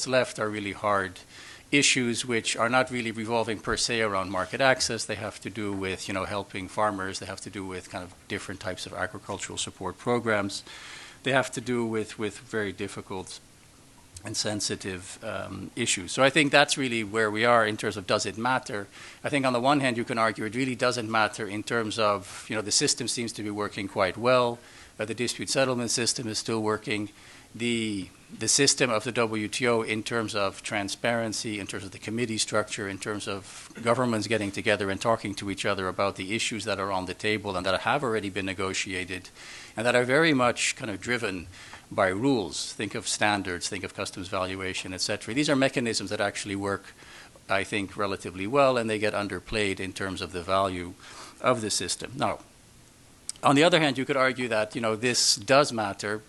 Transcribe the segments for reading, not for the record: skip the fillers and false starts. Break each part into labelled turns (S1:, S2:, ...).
S1: what's left are really hard issues which are not really revolving per se around market access. They have to do with, helping farmers. They have to do with kind of different types of agricultural support programs. They have to do with very difficult and sensitive issues. So I think that's really where we are in terms of does it matter. I think on the one hand you can argue it really doesn't matter in terms of, the system seems to be working quite well. The dispute settlement system is still working. The system of the WTO in terms of transparency, in terms of the committee structure, in terms of governments getting together and talking to each other about the issues that are on the table and that have already been negotiated and that are very much kind of driven by rules. Think of standards, think of customs valuation, etc. These are mechanisms that actually work, I think, relatively well, and they get underplayed in terms of the value of the system. Now, on the other hand, you could argue that, this does matter,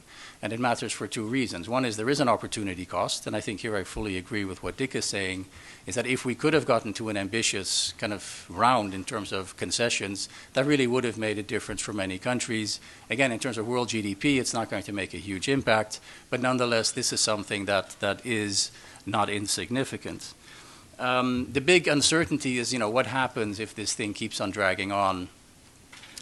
S1: and it matters for two reasons. One is there is an opportunity cost, and I think here I fully agree with what Dick is saying, is that if we could have gotten to an ambitious kind of round in terms of concessions, that really would have made a difference for many countries. Again, in terms of world GDP, it's not going to make a huge impact, but nonetheless, this is something that is not insignificant. The big uncertainty is, what happens if this thing keeps on dragging on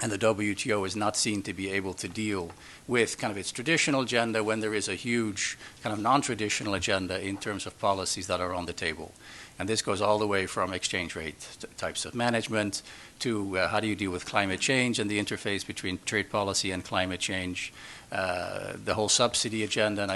S1: and the WTO is not seen to be able to deal with kind of its traditional agenda when there is a huge kind of non-traditional agenda in terms of policies that are on the table. And this goes all the way from exchange rate types of management to how do you deal with climate change and the interface between trade policy and climate change, the whole subsidy agenda. And